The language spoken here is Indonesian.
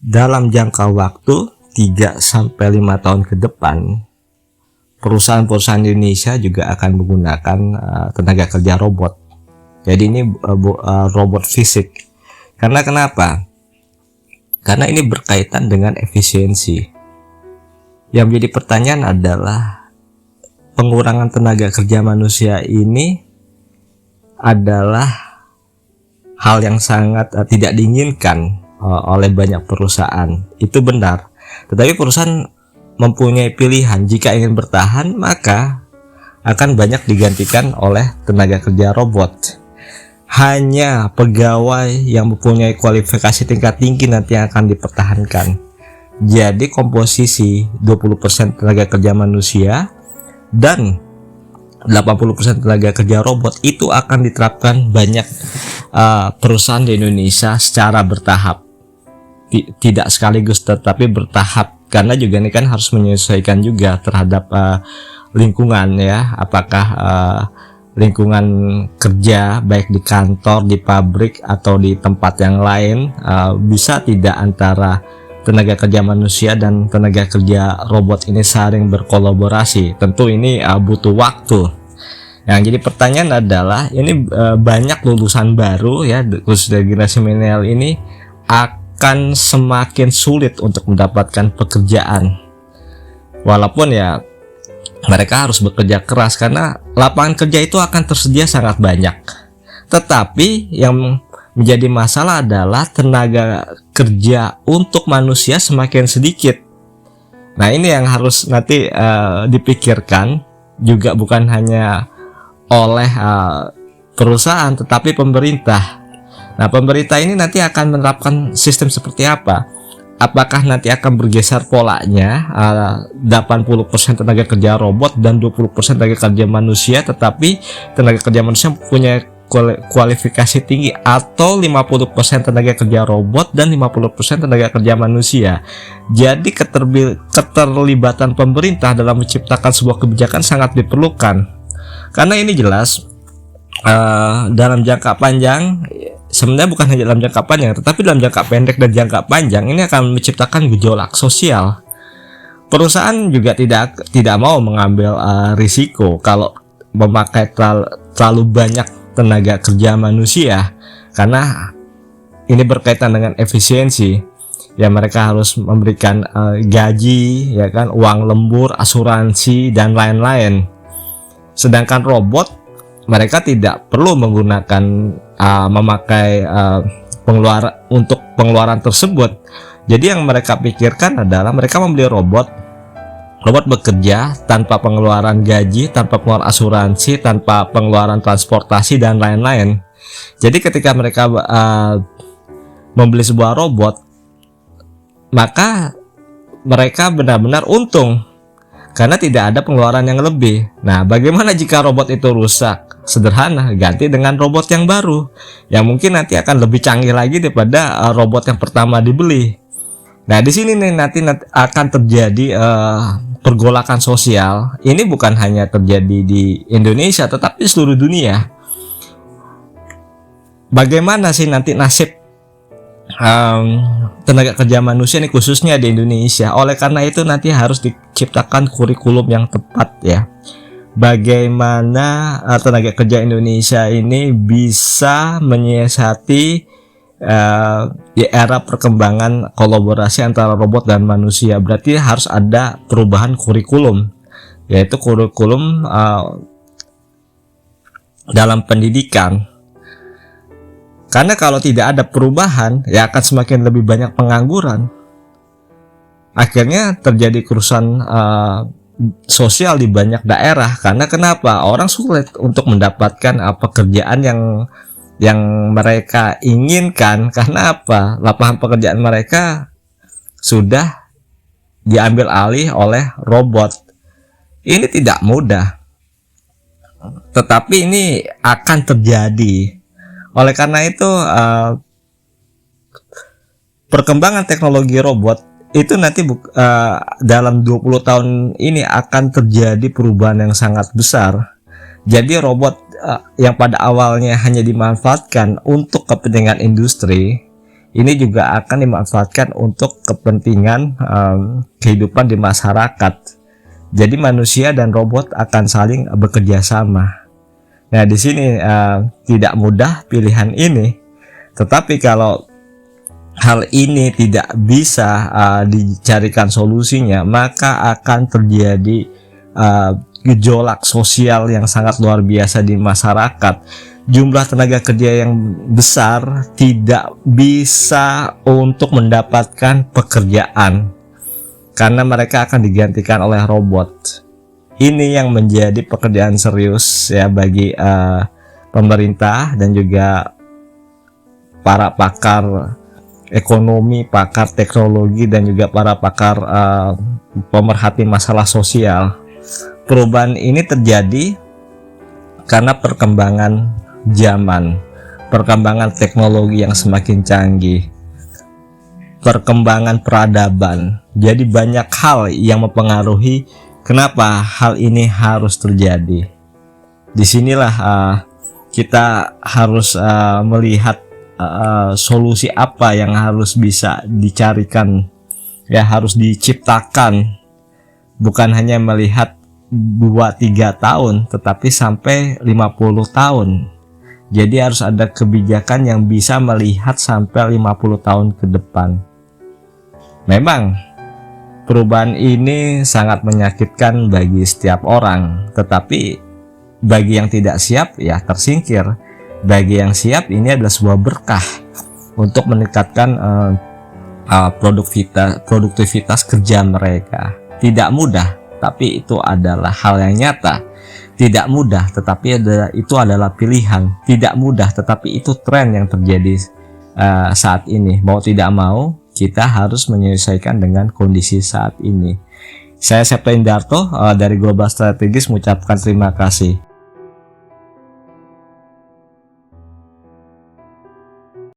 dalam jangka waktu 3 sampai 5 tahun ke depan, perusahaan-perusahaan Indonesia juga akan menggunakan tenaga kerja robot. Jadi ini robot fisik. Karena kenapa? Karena ini berkaitan dengan efisiensi. Yang menjadi pertanyaan adalah pengurangan tenaga kerja manusia ini adalah hal yang sangat tidak diinginkan oleh banyak perusahaan. Itu benar. Tetapi perusahaan mempunyai pilihan. Jika ingin bertahan, maka akan banyak digantikan oleh tenaga kerja robot. Hanya pegawai yang mempunyai kualifikasi tingkat tinggi nanti yang akan dipertahankan. Jadi komposisi 20% tenaga kerja manusia dan 80% tenaga kerja robot itu akan diterapkan banyak perusahaan di Indonesia secara bertahap. Tidak sekaligus tetapi bertahap, karena juga ini kan harus menyesuaikan juga terhadap lingkungan ya, apakah lingkungan kerja baik di kantor, di pabrik atau di tempat yang lain bisa tidak antara tenaga kerja manusia dan tenaga kerja robot ini saling berkolaborasi. Tentu ini butuh waktu. Yang jadi pertanyaan adalah ini banyak lulusan baru ya, khusus dari generasi milenial ini akan semakin sulit untuk mendapatkan pekerjaan. Walaupun ya mereka harus bekerja keras karena lapangan kerja itu akan tersedia sangat banyak. Tetapi yang menjadi masalah adalah tenaga kerja untuk manusia semakin sedikit. Nah, ini yang harus nanti dipikirkan juga, bukan hanya oleh perusahaan tetapi pemerintah. Nah, pemerintah ini nanti akan menerapkan sistem seperti apa? Apakah nanti akan bergeser polanya 80% tenaga kerja robot dan 20% tenaga kerja manusia, tetapi tenaga kerja manusia punya kualifikasi tinggi, atau 50% tenaga kerja robot dan 50% tenaga kerja manusia. Jadi keterlibatan pemerintah dalam menciptakan sebuah kebijakan sangat diperlukan. Karena ini jelas dalam jangka panjang, sebenarnya bukan hanya dalam jangka panjang tetapi dalam jangka pendek dan jangka panjang ini akan menciptakan gejolak sosial. Perusahaan juga tidak mau mengambil risiko kalau memakai terlalu banyak tenaga kerja manusia, karena ini berkaitan dengan efisiensi. Ya, mereka harus memberikan gaji, ya kan, uang lembur, asuransi dan lain-lain. Sedangkan robot, mereka tidak perlu menggunakan memakai pengeluaran tersebut. Jadi yang mereka pikirkan adalah mereka membeli robot bekerja tanpa pengeluaran gaji, tanpa pengeluaran asuransi, tanpa pengeluaran transportasi dan lain-lain. Jadi ketika mereka membeli sebuah robot, maka mereka benar-benar untung karena tidak ada pengeluaran yang lebih. Nah, bagaimana jika robot itu rusak? Sederhana, ganti dengan robot yang baru yang mungkin nanti akan lebih canggih lagi daripada robot yang pertama dibeli. Nah, di sini nih nanti akan terjadi pergolakan sosial. Ini bukan hanya terjadi di Indonesia tetapi seluruh dunia. Bagaimana sih nanti nasib tenaga kerja manusia ini khususnya di Indonesia? Oleh karena itu nanti harus diciptakan kurikulum yang tepat ya. Bagaimana tenaga kerja Indonesia ini bisa menyiasati di era perkembangan kolaborasi antara robot dan manusia. Berarti harus ada perubahan kurikulum, yaitu kurikulum dalam pendidikan. Karena kalau tidak ada perubahan, ya akan semakin lebih banyak pengangguran. Akhirnya terjadi kerusuhan sosial di banyak daerah. Karena kenapa? Orang sulit untuk mendapatkan pekerjaan yang mereka inginkan. Karena apa? Lapangan pekerjaan mereka sudah diambil alih oleh robot. Ini tidak mudah, tetapi ini akan terjadi. Oleh karena itu perkembangan teknologi robot itu nanti dalam 20 tahun ini akan terjadi perubahan yang sangat besar. Jadi robot yang pada awalnya hanya dimanfaatkan untuk kepentingan industri, ini juga akan dimanfaatkan untuk kepentingan kehidupan di masyarakat. Jadi manusia dan robot akan saling bekerja sama. Nah, di sini tidak mudah pilihan ini, tetapi kalau hal ini tidak bisa dicarikan solusinya, maka akan terjadi gejolak sosial yang sangat luar biasa di masyarakat. Jumlah tenaga kerja yang besar tidak bisa untuk mendapatkan pekerjaan karena mereka akan digantikan oleh robot. Ini yang menjadi pekerjaan serius ya bagi pemerintah dan juga para pakar ekonomi, pakar teknologi, dan juga para pakar pemerhati masalah sosial. Perubahan ini terjadi karena perkembangan zaman, perkembangan teknologi yang semakin canggih, perkembangan peradaban. Jadi banyak hal yang mempengaruhi kenapa hal ini harus terjadi. Disinilah kita harus melihat solusi apa yang harus bisa dicarikan, ya harus diciptakan. Bukan hanya melihat 2-3 tahun, tetapi sampai 50 tahun. Jadi harus ada kebijakan yang bisa melihat sampai 50 tahun ke depan. Memang perubahan ini sangat menyakitkan bagi setiap orang, tetapi bagi yang tidak siap ya tersingkir. Bagi yang siap, ini adalah sebuah berkah untuk meningkatkan produktivitas kerja mereka. Tidak mudah, tapi itu adalah hal yang nyata. Tidak mudah, tetapi itu adalah pilihan. Tidak mudah, tetapi itu tren yang terjadi saat ini. Mau tidak mau, kita harus menyelesaikan dengan kondisi saat ini. Saya Septa Indarto dari Global Strategis mengucapkan terima kasih.